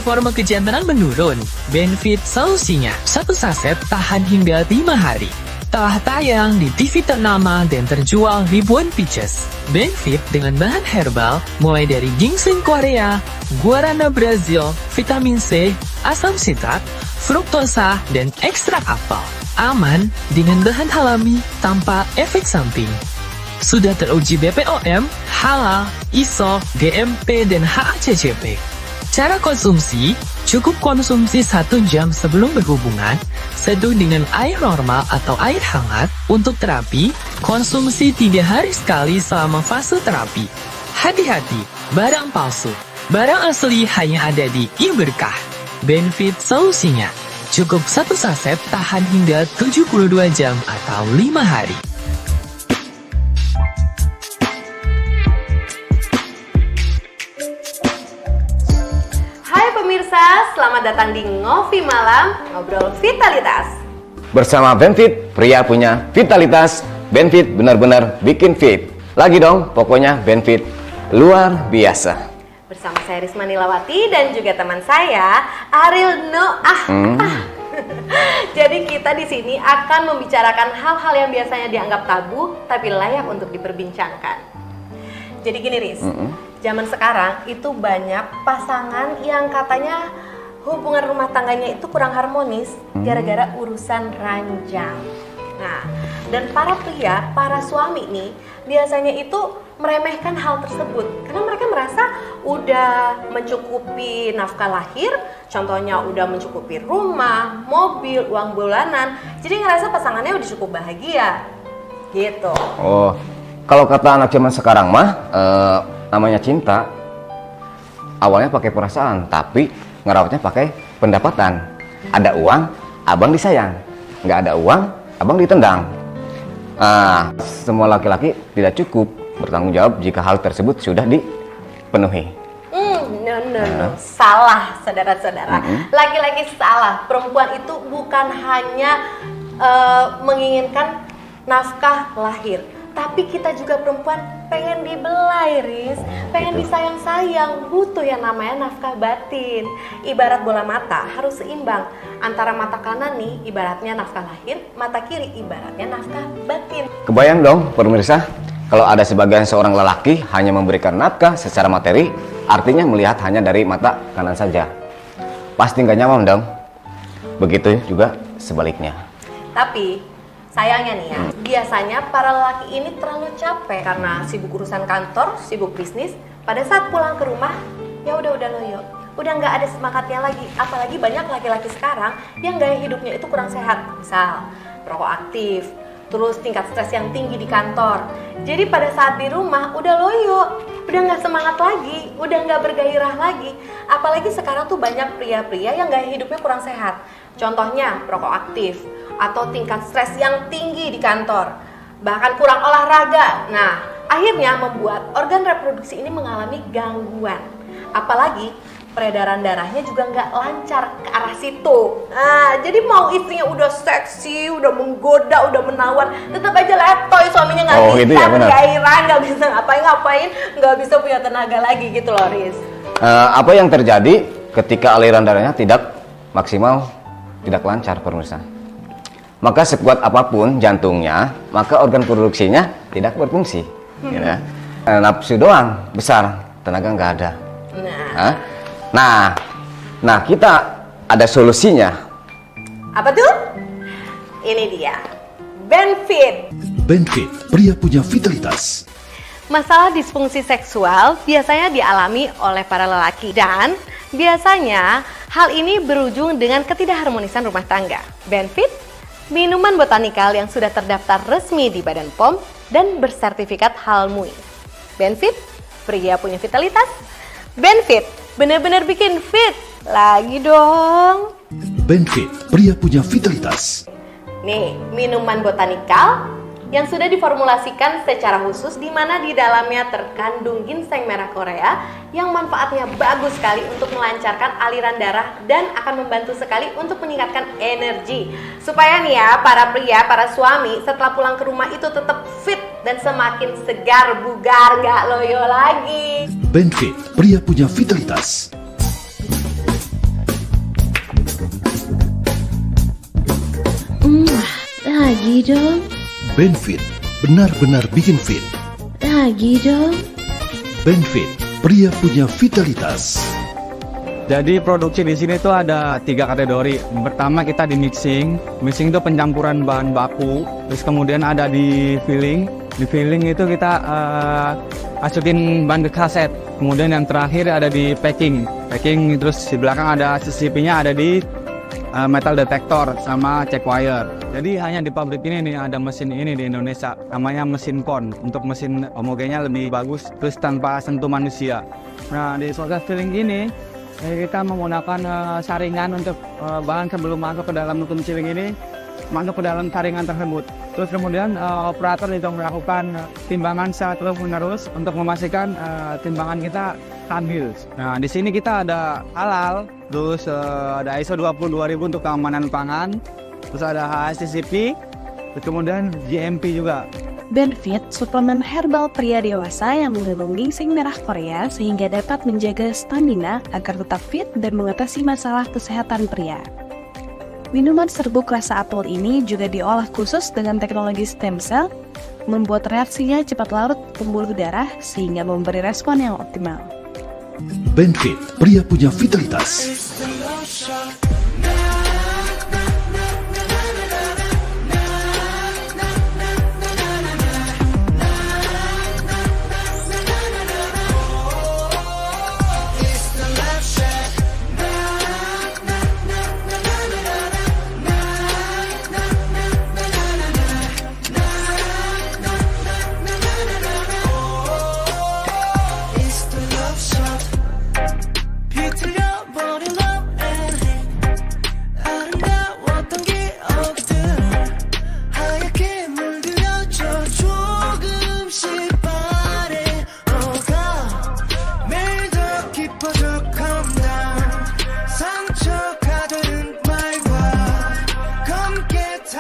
performa kejantanan menurun? Benefit solusinya, satu saset tahan hingga 5 hari. Telah tayang di TV ternama dan terjual ribuan pieces. Benefit dengan bahan herbal mulai dari ginseng Korea, guarana Brazil, vitamin C, asam sitrat, fruktosa, dan ekstrak apel. Aman dengan bahan alami tanpa efek samping. Sudah teruji BPOM, halal, ISO, GMP, dan HACCP. Cara konsumsi, cukup konsumsi 1 jam sebelum berhubungan, seduh dengan air normal atau air hangat. Untuk terapi, konsumsi 3 hari sekali selama fase terapi. Hati-hati, barang palsu. Barang asli hanya ada di iBerkah. Benefit solusinya, cukup 1 saset tahan hingga 72 jam atau 5 hari. Pemirsa, selamat datang di Ngopi Malam, Ngobrol Vitalitas. Bersama Benefit, pria punya vitalitas. Benefit benar-benar bikin fit. Lagi dong, pokoknya Benefit luar biasa. Bersama saya Risma Nilawati dan juga teman saya Ariel Noah. Jadi kita di sini akan membicarakan hal-hal yang biasanya dianggap tabu tapi layak untuk diperbincangkan. Jadi gini Riz, zaman sekarang itu banyak pasangan yang katanya hubungan rumah tangganya itu kurang harmonis gara-gara urusan ranjang. Nah, dan para pria, para suami nih biasanya itu meremehkan hal tersebut karena mereka merasa udah mencukupi nafkah lahir, contohnya udah mencukupi rumah, mobil, uang bulanan, jadi ngerasa pasangannya udah cukup bahagia gitu. Oh, kalau kata anak zaman sekarang mah namanya cinta awalnya pakai perasaan tapi ngerawatnya pakai pendapatan. Ada uang, abang disayang. Nggak ada uang, abang ditendang. Semua laki-laki tidak cukup bertanggung jawab jika hal tersebut sudah dipenuhi. No. Salah, saudara-saudara. Laki-laki salah. Perempuan itu bukan hanya menginginkan nafkah lahir, tapi kita juga perempuan pengen dibelai, Riz. Pengen disayang-sayang, butuh yang namanya nafkah batin. Ibarat bola mata harus seimbang. Antara mata kanan nih ibaratnya nafkah lahir, mata kiri ibaratnya nafkah batin. Kebayang dong pemirsa, kalau ada sebagian seorang lelaki hanya memberikan nafkah secara materi, artinya melihat hanya dari mata kanan saja. Pasti nggak nyaman dong. Begitu juga sebaliknya. Tapi sayangnya nih ya, biasanya para lelaki ini terlalu capek karena sibuk urusan kantor, sibuk bisnis. Pada saat pulang ke rumah, ya udah loyo, udah nggak ada semangatnya lagi. Apalagi banyak laki-laki sekarang yang gaya hidupnya itu kurang sehat. Misal, perokok aktif, terus tingkat stres yang tinggi di kantor. Jadi pada saat di rumah udah loyo, udah nggak semangat lagi, udah nggak bergairah lagi. Apalagi sekarang tuh banyak pria-pria yang gaya hidupnya kurang sehat. Contohnya perokok aktif, atau tingkat stres yang tinggi di kantor, bahkan kurang olahraga. Nah, akhirnya membuat organ reproduksi ini mengalami gangguan. Apalagi peredaran darahnya juga nggak lancar ke arah situ. Nah, jadi mau istrinya udah seksi, udah menggoda, udah menawan, tetap aja letoy, suaminya nggak bisa gairah, nggak bisa ngapain, nggak bisa punya tenaga lagi gitu loh, Riz. Apa yang terjadi ketika aliran darahnya tidak maksimal, tidak lancar, pemirsa? Maka sekuat apapun jantungnya, maka organ produksinya tidak berfungsi. Ya. Nafsu doang besar, tenaga nggak ada. Nah, kita ada solusinya. Apa tuh? Ini dia, Benefit. Benefit, pria punya vitalitas. Masalah disfungsi seksual biasanya dialami oleh para lelaki dan biasanya hal ini berujung dengan ketidakharmonisan rumah tangga. Benefit, minuman botanikal yang sudah terdaftar resmi di Badan POM dan bersertifikat halal MUI. Benefit, pria punya vitalitas. Benefit, benar-benar bikin fit. Lagi dong. Benefit, pria punya vitalitas. Nih, minuman botanikal yang sudah diformulasikan secara khusus di mana di dalamnya terkandung ginseng merah Korea yang manfaatnya bagus sekali untuk melancarkan aliran darah dan akan membantu sekali untuk meningkatkan energi. Supaya nih ya, para pria, para suami setelah pulang ke rumah itu tetap fit dan semakin segar, bugar, gak loyo lagi. Benefit, pria punya vitalitas. Lagi dong. Benefit, benar-benar bikin fit. Lagi dong. Benefit, pria punya vitalitas. Jadi produksi di sini tuh ada 3 kategori. Pertama kita di mixing. Mixing itu pencampuran bahan baku. Terus kemudian ada di filling. Di filling itu kita masukin bahan ke kaset. Kemudian yang terakhir ada di packing. Packing terus di belakang ada CCP-nya ada di metal detector sama check wire. Jadi hanya di pabrik ini nih ada mesin ini di Indonesia. Namanya mesin kon. Untuk mesin homogennya lebih bagus. Terus tanpa sentuh manusia. Nah di proses filling ini kita menggunakan saringan untuk bahan sebelum masuk ke dalam mesin filling ini, masuk ke dalam saringan tersebut. Terus kemudian operator itu melakukan timbangan secara terus-menerus untuk memastikan timbangan kita stabil. Nah di sini kita ada halal, terus ada ISO 22000 untuk keamanan pangan, terus ada HACCP, terus kemudian GMP juga. Benefit, suplemen herbal pria dewasa yang mengandung ginseng merah Korea sehingga dapat menjaga stamina agar tetap fit dan mengatasi masalah kesehatan pria. Minuman serbuk rasa apel ini juga diolah khusus dengan teknologi stem cell, membuat reaksinya cepat larut pembuluh darah sehingga memberi respon yang optimal. Benefit, pria punya vitalitas.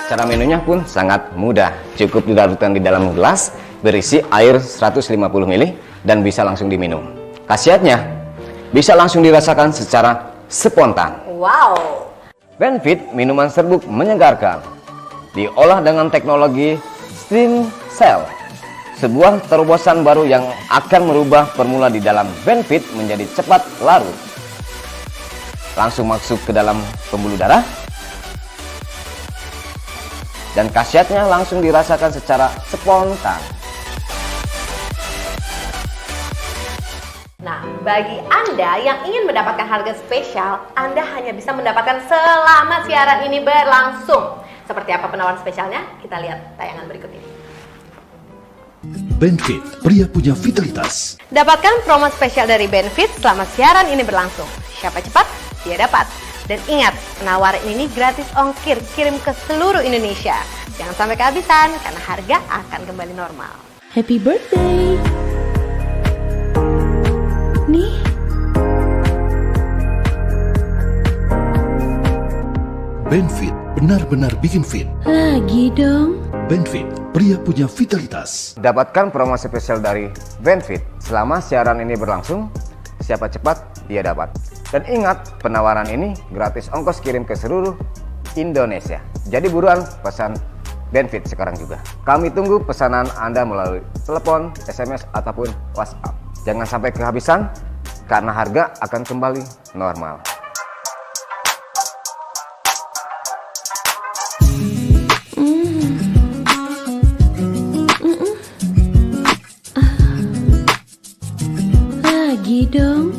Cara minumnya pun sangat mudah. Cukup dilarutkan di dalam gelas berisi air 150 ml dan bisa langsung diminum. Khasiatnya bisa langsung dirasakan secara spontan. Wow. Benefit minuman serbuk menyegarkan. Diolah dengan teknologi stem cell. Sebuah terobosan baru yang akan merubah formula di dalam Benefit menjadi cepat larut. Langsung masuk ke dalam pembuluh darah. Dan khasiatnya langsung dirasakan secara spontan. Nah, bagi Anda yang ingin mendapatkan harga spesial, Anda hanya bisa mendapatkan selama siaran ini berlangsung. Seperti apa penawaran spesialnya? Kita lihat tayangan berikut ini. Benefit, pria punya vitalitas. Dapatkan promo spesial dari Benefit selama siaran ini berlangsung. Siapa cepat, dia dapat. Dan ingat, penawaran ini gratis ongkir kirim ke seluruh Indonesia. Jangan sampai kehabisan, karena harga akan kembali normal. Happy birthday! Nih. Benefit, benar-benar bikin fit. Lagi dong. Benefit, pria punya vitalitas. Dapatkan promo spesial dari Benefit selama siaran ini berlangsung. Siapa cepat, dia dapat. Dan ingat, penawaran ini gratis ongkos kirim ke seluruh Indonesia. Jadi buruan pesan Benefit sekarang juga. Kami tunggu pesanan Anda melalui telepon, SMS, ataupun WhatsApp. Jangan sampai kehabisan, karena harga akan kembali normal. Lagi dong.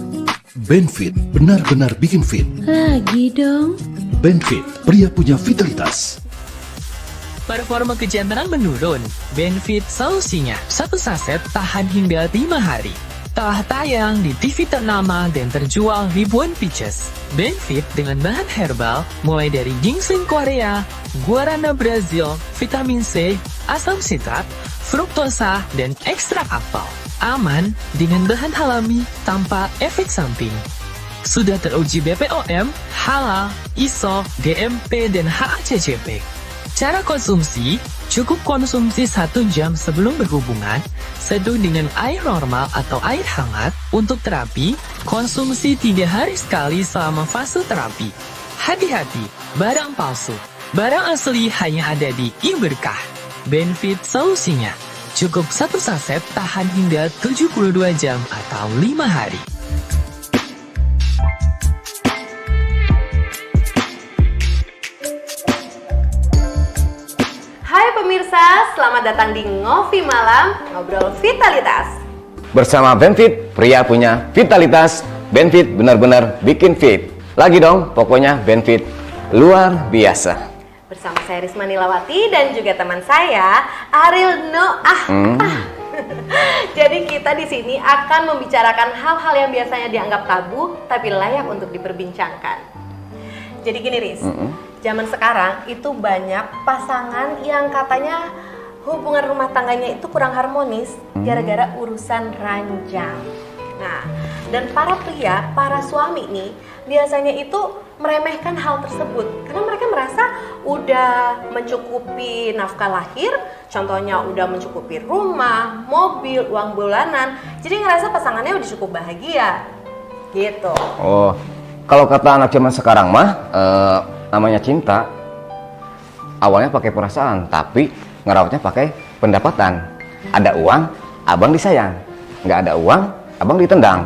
Benefit, benar-benar bikin fit. Lagi dong. Benefit, pria punya vitalitas. Performa kejantanan menurun. Benefit solusinya. 1 saset tahan hingga 5 hari. Telah tayang di TV ternama dan terjual ribuan pieces. Benefit dengan bahan herbal mulai dari ginseng Korea, guarana Brazil, vitamin C, asam sitrat, fruktosa, dan ekstrak apel. Aman dengan bahan alami tanpa efek samping. Sudah teruji BPOM, halal, ISO, GMP, dan HACCP. Cara konsumsi, cukup konsumsi 1 jam sebelum berhubungan, seduh dengan air normal atau air hangat. Untuk terapi, konsumsi 3 hari sekali selama fase terapi. Hati-hati, barang palsu. Barang asli hanya ada di Iberkah. Benefit solusinya. Cukup satu saset tahan hingga 72 jam atau 5 hari. Hai pemirsa, selamat datang di Ngopi Malam, Ngobrol Vitalitas. Bersama Benefit, pria punya vitalitas. Benefit benar-benar bikin fit. Lagi dong, pokoknya Benefit luar biasa. Bersama saya Risma Nilawati dan juga teman saya Ariel Noah. Jadi kita di sini akan membicarakan hal-hal yang biasanya dianggap tabu tapi layak untuk diperbincangkan. Jadi gini Riz, zaman sekarang itu banyak pasangan yang katanya hubungan rumah tangganya itu kurang harmonis gara-gara urusan ranjang. Nah, dan para pria, para suami nih biasanya itu meremehkan hal tersebut karena mereka merasa udah mencukupi nafkah lahir, contohnya udah mencukupi rumah, mobil, uang bulanan, jadi ngerasa pasangannya udah cukup bahagia gitu. Oh, kalau kata anak zaman sekarang mah namanya cinta awalnya pakai perasaan tapi ngerawatnya pakai pendapatan. Ada uang, abang disayang. Nggak ada uang, abang ditendang.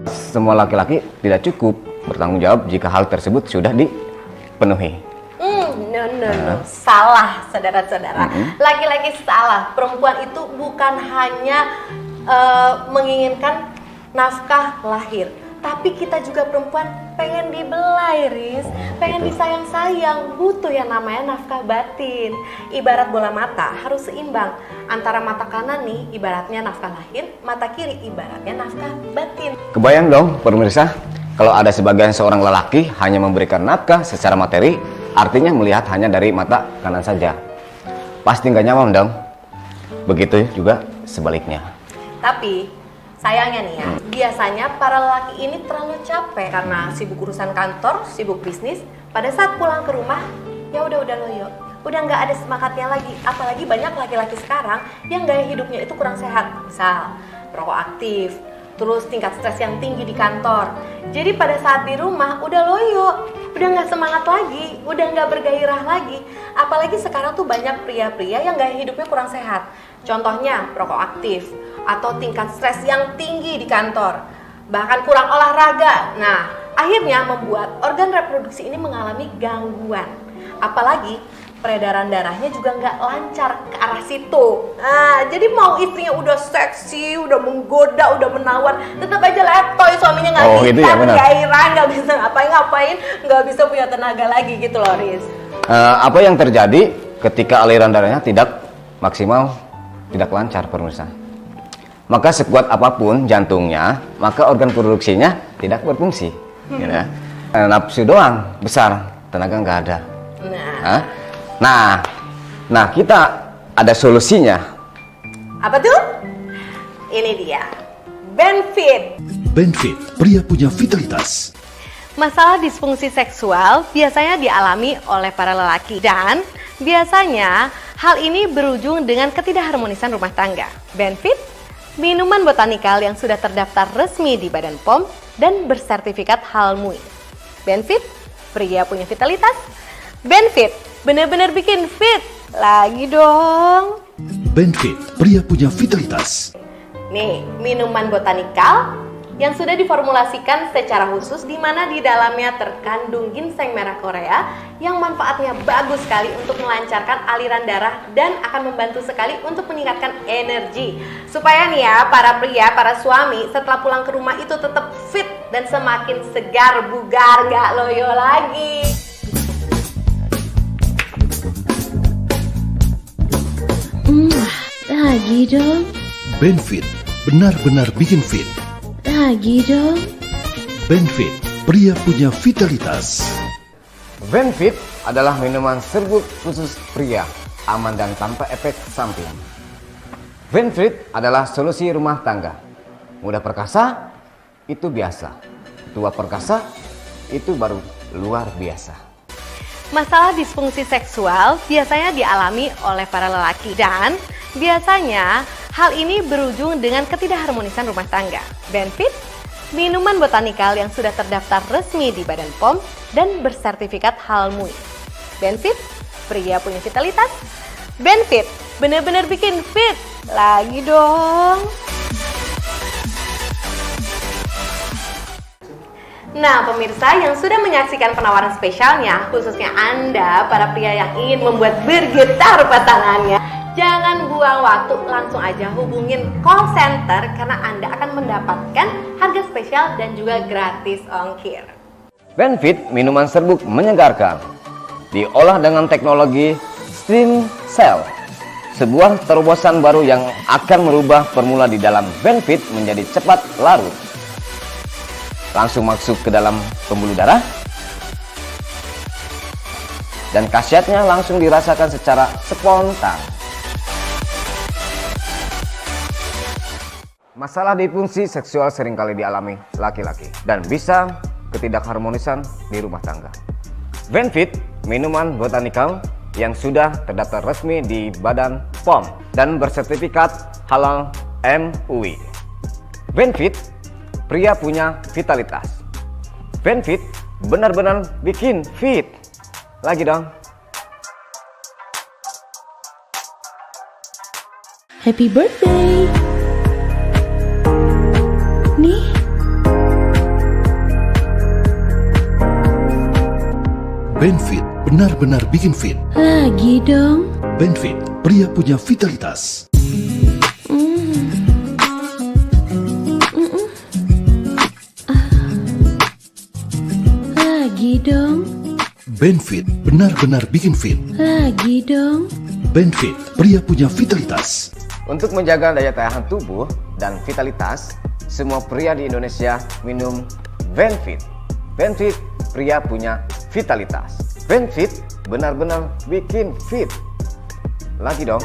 Semua laki-laki tidak cukup bertanggung jawab jika hal tersebut sudah dipenuhi. No. Salah, saudara-saudara. Laki-laki salah. Perempuan itu bukan hanya menginginkan nafkah lahir, tapi kita juga perempuan pengen dibelai, Riz. Pengen disayang-sayang, butuh yang namanya nafkah batin. Ibarat bola mata harus seimbang. Antara mata kanan nih ibaratnya nafkah lahir, mata kiri ibaratnya nafkah batin. Kebayang dong pemirsa, kalau ada sebagian seorang lelaki hanya memberikan nafkah secara materi, artinya melihat hanya dari mata kanan saja. Pasti nggak nyaman dong. Begitu juga sebaliknya. Tapi sayangnya nih ya, biasanya para lelaki ini terlalu capek karena sibuk urusan kantor, sibuk bisnis. Pada saat pulang ke rumah, ya udah loyo, udah nggak ada semangatnya lagi. Apalagi banyak laki-laki sekarang yang gaya hidupnya itu kurang sehat. Misal, perokok aktif, terus tingkat stres yang tinggi di kantor. Jadi pada saat di rumah udah loyo, udah nggak semangat lagi, udah nggak bergairah lagi. Apalagi sekarang tuh banyak pria-pria yang gaya hidupnya kurang sehat. Contohnya perokok aktif atau tingkat stres yang tinggi di kantor, bahkan kurang olahraga. Nah, akhirnya membuat organ reproduksi ini mengalami gangguan. Apalagi peredaran darahnya juga nggak lancar ke arah situ. Nah, jadi mau istrinya udah seksi, udah menggoda, udah menawar, tetap aja letoy, suaminya nggak bisa gairah, nggak bisa ngapain, nggak bisa punya tenaga lagi gitu loh, Riz. Apa yang terjadi ketika aliran darahnya tidak maksimal, tidak lancar pemirsa? Maka sekuat apapun jantungnya, maka organ produksinya tidak berfungsi. Ya. Nafsu doang besar, tenaga nggak ada. Nah, kita ada solusinya. Apa tuh? Ini dia, Benefit. Benefit, pria punya vitalitas. Masalah disfungsi seksual biasanya dialami oleh para lelaki dan biasanya hal ini berujung dengan ketidakharmonisan rumah tangga. Benefit, minuman botanikal yang sudah terdaftar resmi di Badan POM dan bersertifikat halal MUI. Benefit, pria punya vitalitas. Benefit, benar-benar bikin fit. Lagi dong. Benefit, pria punya vitalitas. Nih, minuman botanikal yang sudah diformulasikan secara khusus di mana di dalamnya terkandung ginseng merah Korea yang manfaatnya bagus sekali untuk melancarkan aliran darah dan akan membantu sekali untuk meningkatkan energi. Supaya nih ya, para pria, para suami setelah pulang ke rumah itu tetap fit dan semakin segar, bugar, gak loyo lagi. Lagi dong. Benefit, benar-benar bikin fit. Lagi dong. Benefit, pria punya vitalitas. Benefit adalah minuman serbuk khusus pria, aman dan tanpa efek samping. Benefit adalah solusi rumah tangga. Mudah perkasa, itu biasa. Tua perkasa, itu baru luar biasa. Masalah disfungsi seksual biasanya dialami oleh para lelaki dan biasanya hal ini berujung dengan ketidakharmonisan rumah tangga. Benefit, minuman botanikal yang sudah terdaftar resmi di Badan POM dan bersertifikat halal MUI. Benefit, pria punya vitalitas. Benefit, bener-bener bikin fit. Lagi dong. Nah, pemirsa yang sudah menyaksikan penawaran spesialnya, khususnya Anda, para pria yang ingin membuat bergetar pasangannya, jangan buang waktu, langsung aja hubungin call center karena Anda akan mendapatkan harga spesial dan juga gratis ongkir. Benefit minuman serbuk menyegarkan, diolah dengan teknologi stem cell, sebuah terobosan baru yang akan merubah formula di dalam Benefit menjadi cepat larut. Langsung masuk ke dalam pembuluh darah, dan khasiatnya langsung dirasakan secara spontan. Masalah disfungsi seksual seringkali dialami laki-laki dan bisa ketidakharmonisan di rumah tangga. Benefit, minuman botanikal yang sudah terdaftar resmi di Badan POM dan bersertifikat halal MUI. Benefit, pria punya vitalitas. Benefit benar-benar bikin fit. Lagi dong. Happy birthday! Nih, Benefit benar-benar bikin fit. lagi dong. Benefit, pria punya vitalitas. Lagi dong. Benefit benar-benar bikin fit. Lagi dong. Benefit, pria punya vitalitas. Untuk menjaga daya tahan tubuh dan vitalitas, semua pria di Indonesia minum Benefit. Benefit, pria punya vitalitas. Benefit benar-benar bikin fit. Lagi dong.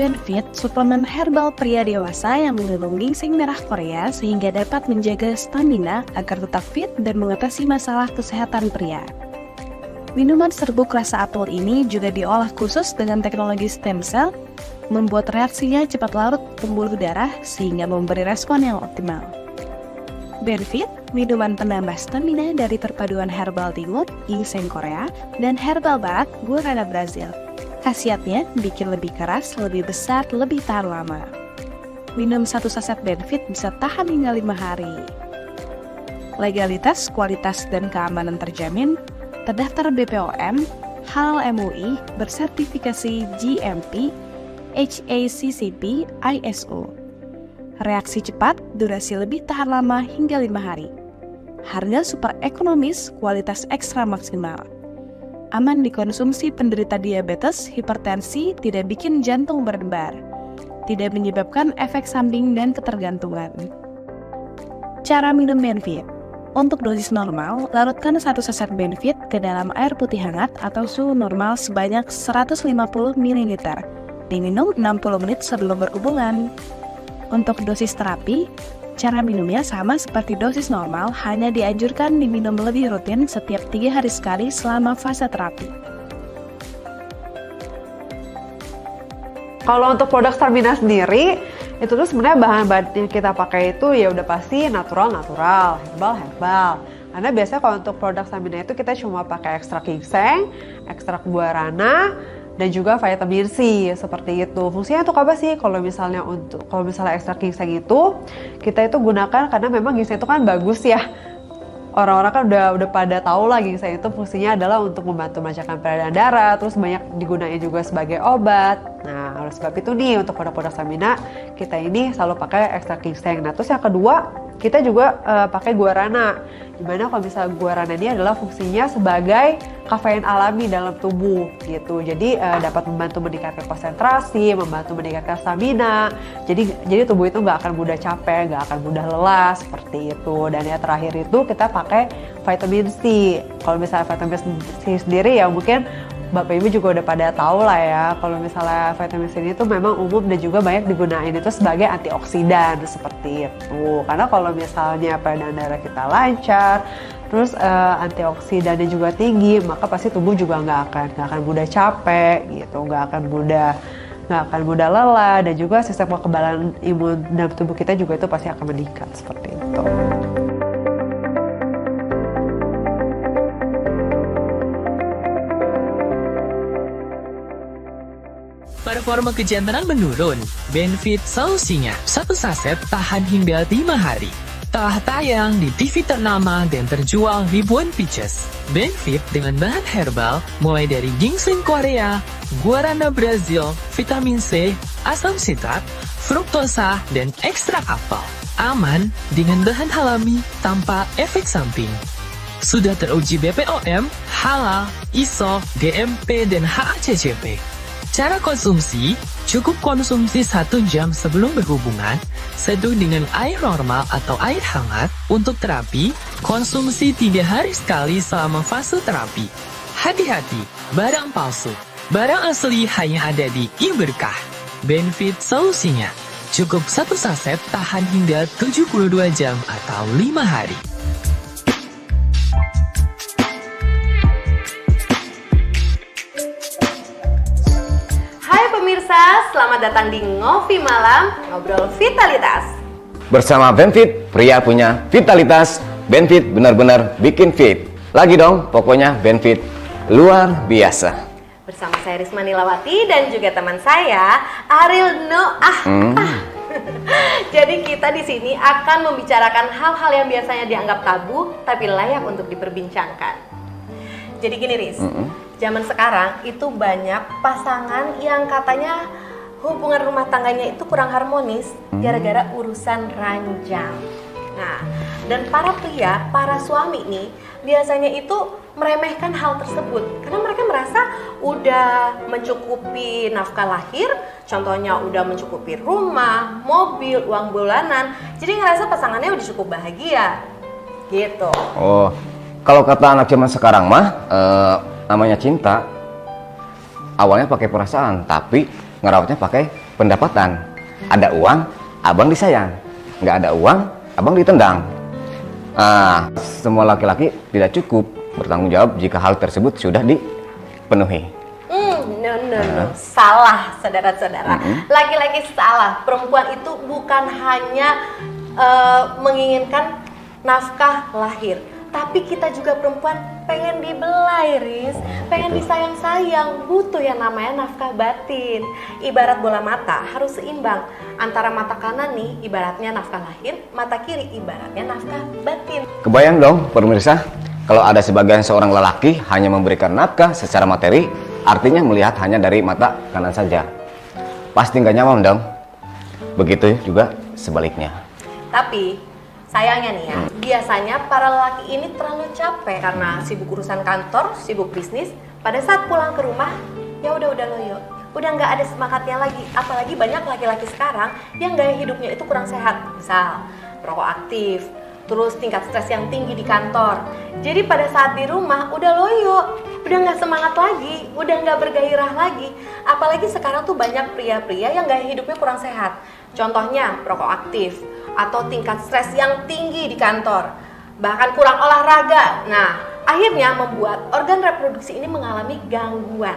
Benefit, suplemen herbal pria dewasa yang mengandung ginseng merah Korea sehingga dapat menjaga stamina agar tetap fit dan mengatasi masalah kesehatan pria. Minuman serbuk rasa apel ini juga diolah khusus dengan teknologi stem cell, membuat reaksinya cepat larut pembuluh darah sehingga memberi respon yang optimal. Benefit, minuman penambah stamina dari perpaduan herbal timur, ginseng Korea, dan herbal barat guarana Brazil. Khasiatnya bikin lebih keras, lebih besar, lebih tahan lama. Minum satu saset Benefit bisa tahan hingga 5 hari. Legalitas, kualitas, dan keamanan terjamin, terdaftar BPOM, halal MUI, bersertifikasi GMP, HACCP, ISO. Reaksi cepat, durasi lebih tahan lama hingga 5 hari. Harga super ekonomis, kualitas ekstra maksimal. Aman dikonsumsi penderita diabetes, hipertensi, tidak bikin jantung berdebar, tidak menyebabkan efek samping dan ketergantungan. Cara minum Benefit. Untuk dosis normal, larutkan satu saset Benefit ke dalam air putih hangat atau suhu normal sebanyak 150 ml. Diminum 60 menit sebelum berhubungan. Untuk dosis terapi, cara minumnya sama seperti dosis normal, hanya dianjurkan diminum lebih rutin setiap 3 hari sekali selama fase terapi. Kalau untuk produk Stamina sendiri, itu tuh sebenarnya bahan-bahan yang kita pakai itu ya udah pasti natural, herbal. Karena biasanya kalau untuk produk Stamina itu kita cuma pakai ekstrak ginseng, ekstrak guarana, dan juga vitamin C seperti itu. Fungsinya untuk apa sih? Kalau misalnya ekstrak ginseng itu kita itu gunakan karena memang ginseng itu kan bagus ya. Orang-orang kan udah pada tahu lah ginseng itu fungsinya adalah untuk membantu melancarkan peredaran darah, terus banyak digunakan juga sebagai obat. Nah, oleh Oleh sebab itu nih untuk produk-produk stamina kita ini selalu pakai extra ginseng. Nah terus yang kedua kita juga pakai guarana. Dimana kalau misalnya guarana ini adalah fungsinya sebagai kafein alami dalam tubuh gitu. Jadi dapat membantu meningkatkan konsentrasi, membantu meningkatkan stamina. Jadi tubuh itu nggak akan mudah capek, nggak akan mudah lelah seperti itu. Dan yang terakhir itu kita pakai vitamin C. Kalau misalnya vitamin C sendiri ya mungkin Bapak Ibu juga udah pada tahu lah ya, kalau misalnya vitamin C ini tuh memang umum dan juga banyak digunain itu sebagai antioksidan seperti itu. Karena kalau misalnya peredaran darah kita lancar, terus antioksidannya juga tinggi, maka pasti tubuh juga nggak akan mudah capek gitu, nggak akan mudah lelah, dan juga sistem kekebalan imun dalam tubuh kita juga itu pasti akan meningkat seperti itu. Performa kejantanan menurun. Benefit solusinya. 1 saset tahan hingga 5 hari. Telah tayang di TV ternama dan terjual ribuan pieces. Benefit dengan bahan herbal mulai dari ginseng Korea, guarana Brazil, vitamin C, asam sitrat, fruktosa, dan ekstrak apel. Aman dengan bahan alami tanpa efek samping. Sudah teruji BPOM, halal, ISO, GMP, dan HACCP. Cara konsumsi, cukup konsumsi 1 jam sebelum berhubungan, seduh dengan air normal atau air hangat. Untuk terapi, konsumsi 3 hari sekali selama fase terapi. Hati-hati, barang palsu. Barang asli hanya ada di iBerkah. Benefit solusinya, cukup 1 saset tahan hingga 72 jam atau 5 hari. Pemirsa, selamat datang di Ngopi Malam, ngobrol vitalitas. Bersama Benefit, pria punya vitalitas. Benefit benar-benar bikin fit. Lagi dong, pokoknya Benefit luar biasa. Bersama saya Risma Nilawati dan juga teman saya Ariel Noah. Jadi kita di sini akan membicarakan hal-hal yang biasanya dianggap tabu tapi layak untuk diperbincangkan. Jadi gini Riz, zaman sekarang itu banyak pasangan yang katanya hubungan rumah tangganya itu kurang harmonis gara-gara urusan ranjang. Nah, dan para pria, para suami nih biasanya itu meremehkan hal tersebut karena mereka merasa udah mencukupi nafkah lahir, contohnya udah mencukupi rumah, mobil, uang bulanan, jadi ngerasa pasangannya udah cukup bahagia gitu. Oh, kalau kata anak zaman sekarang mah namanya cinta awalnya pakai perasaan, tapi ngerawatnya pakai pendapatan. Ada uang, abang disayang. Nggak ada uang, abang ditendang. Semua laki-laki tidak cukup bertanggung jawab jika hal tersebut sudah dipenuhi. No. Salah, saudara-saudara. Laki-laki salah. Perempuan itu bukan hanya menginginkan nafkah lahir, tapi kita juga perempuan pengen dibelai, Riz. Pengen disayang-sayang, butuh yang namanya nafkah batin. Ibarat bola mata harus seimbang. Antara mata kanan nih ibaratnya nafkah lahir, mata kiri ibaratnya nafkah batin. Kebayang dong pemirsa, kalau ada sebagian seorang lelaki hanya memberikan nafkah secara materi, artinya melihat hanya dari mata kanan saja. Pasti nggak nyaman dong. Begitu juga sebaliknya. Tapi sayangnya nih ya, biasanya para lelaki ini terlalu capek karena sibuk urusan kantor, sibuk bisnis. Pada saat pulang ke rumah, ya udah loyo, udah nggak ada semangatnya lagi. Apalagi banyak laki-laki sekarang yang gaya hidupnya itu kurang sehat. Misal, rokok aktif, terus tingkat stres yang tinggi di kantor. Jadi pada saat di rumah udah loyo, udah nggak semangat lagi, udah nggak bergairah lagi. Apalagi sekarang tuh banyak pria-pria yang gaya hidupnya kurang sehat. Contohnya rokok aktif atau tingkat stres yang tinggi di kantor, bahkan kurang olahraga. Nah, akhirnya membuat organ reproduksi ini mengalami gangguan.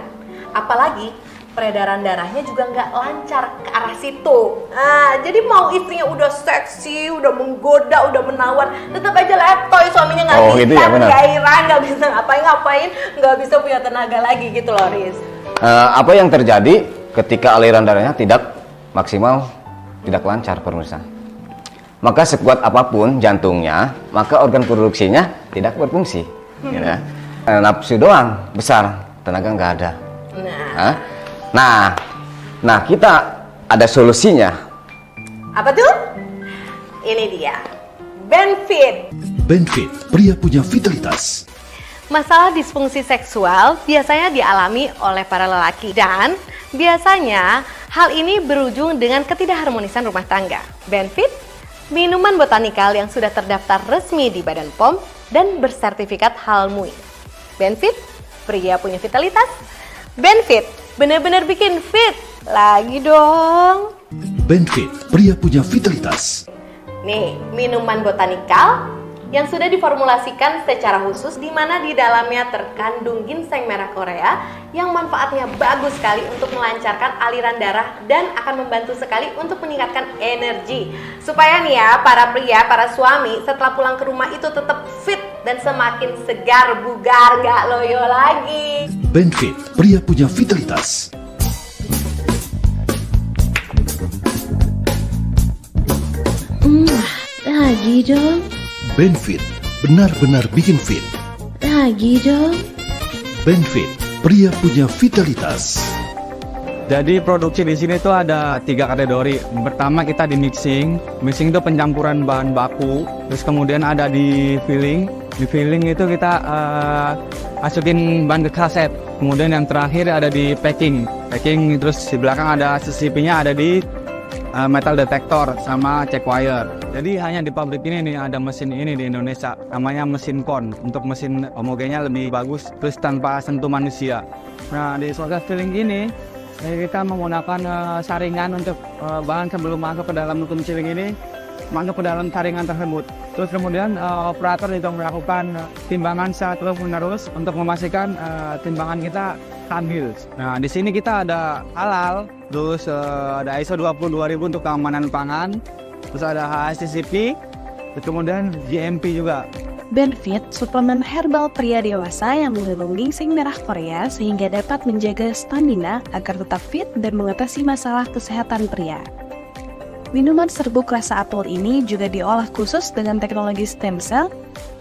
Apalagi peredaran darahnya juga nggak lancar ke arah situ. Nah, jadi mau istrinya udah seksi, udah menggoda, udah menawar, tetap aja letoy, suaminya nggak bisa gitu ya, gairah, nggak bisa ngapain, nggak bisa punya tenaga lagi gitu loh, Riz. Apa yang terjadi ketika aliran darahnya tidak maksimal, tidak lancar pemirsa? Maka sekuat apapun jantungnya, maka organ produksinya tidak berfungsi. Ya. Nafsu doang besar, tenaga nggak ada. Nah, Nah, kita ada solusinya. Apa tuh? Ini dia, Benefit. Benefit, pria punya vitalitas. Masalah disfungsi seksual biasanya dialami oleh para lelaki dan biasanya hal ini berujung dengan ketidakharmonisan rumah tangga. Benefit, minuman botanikal yang sudah terdaftar resmi di Badan POM dan bersertifikat halal MUI. Benefit, pria punya vitalitas. Benefit, benar-benar bikin fit. Lagi dong. Benefit, pria punya vitalitas. Nih, minuman botanikal yang sudah diformulasikan secara khusus di mana di dalamnya terkandung ginseng merah Korea yang manfaatnya bagus sekali untuk melancarkan aliran darah dan akan membantu sekali untuk meningkatkan energi. Supaya nih ya, para pria, para suami setelah pulang ke rumah itu tetap fit dan semakin segar, bugar, gak loyo lagi. Benefit, pria punya vitalitas. Lagi dong, Benefit, benar-benar bikin fit. lagi dong. Benefit, pria punya vitalitas. Jadi produksi di sini tuh ada 3 kategori. Pertama kita di mixing. Mixing itu pencampuran bahan baku. Terus kemudian ada di filling. Di filling itu kita masukin bahan ke kaset. Kemudian yang terakhir ada di packing. Packing terus di belakang ada CCP-nya ada di metal detector sama check wire. Jadi hanya di pabrik ini nih ada mesin ini di Indonesia. Namanya mesin kon. Untuk mesin homogennya lebih bagus. Terus tanpa sentuh manusia. Nah di proses filling ini kita menggunakan saringan untuk bahan sebelum masuk ke dalam nutum ciling ini, masuk ke dalam saringan tersebut. Terus kemudian operator itu melakukan timbangan secara terus-menerus untuk memastikan timbangan kita stabil. Nah di sini kita ada halal, terus ada ISO 22000 untuk keamanan pangan, terus ada HACCP, terus kemudian GMP juga. Benefit, suplemen herbal pria dewasa yang mengandung ginseng merah Korea sehingga dapat menjaga stamina agar tetap fit dan mengatasi masalah kesehatan pria. Minuman serbuk rasa apel ini juga diolah khusus dengan teknologi stem cell,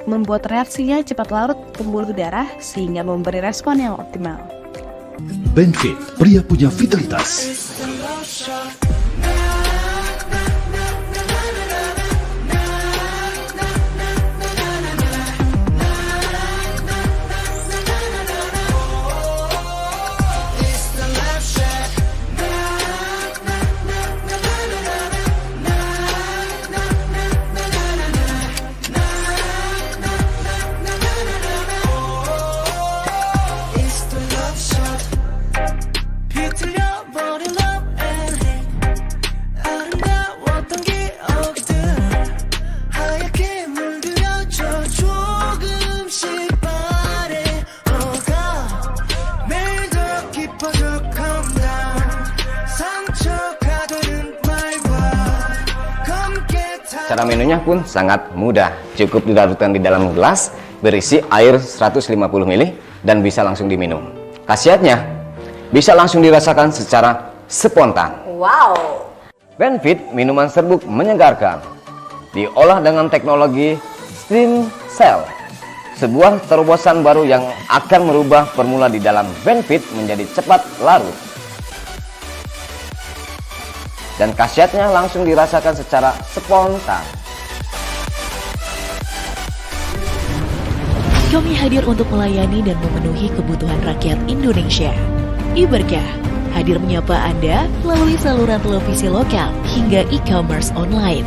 membuat reaksinya cepat larut pembuluh darah sehingga memberi respon yang optimal. Benefit, pria punya vitalitas. Cara minumnya pun sangat mudah. Cukup dilarutkan di dalam gelas berisi air 150 ml dan bisa langsung diminum. Khasiatnya bisa langsung dirasakan secara spontan. Wow. Benefit minuman serbuk menyegarkan. Diolah dengan teknologi stem cell. Sebuah terobosan baru yang akan merubah formula di dalam Benefit menjadi cepat larut. Dan khasiatnya langsung dirasakan secara spontan. Kami hadir untuk melayani dan memenuhi kebutuhan rakyat Indonesia. Iberkah hadir menyapa Anda melalui saluran televisi lokal hingga e-commerce online.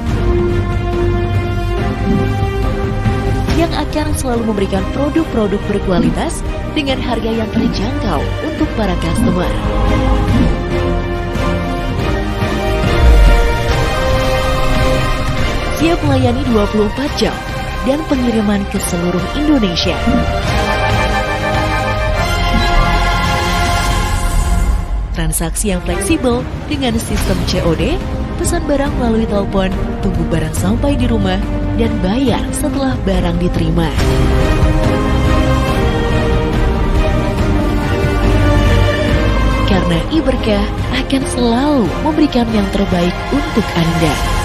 Yang akan selalu memberikan produk-produk berkualitas dengan harga yang terjangkau untuk para customer. Siap melayani 24 jam dan pengiriman ke seluruh Indonesia. Transaksi yang fleksibel dengan sistem COD, pesan barang melalui telepon, tunggu barang sampai di rumah, dan bayar setelah barang diterima. Karena Iberkah akan selalu memberikan yang terbaik untuk Anda.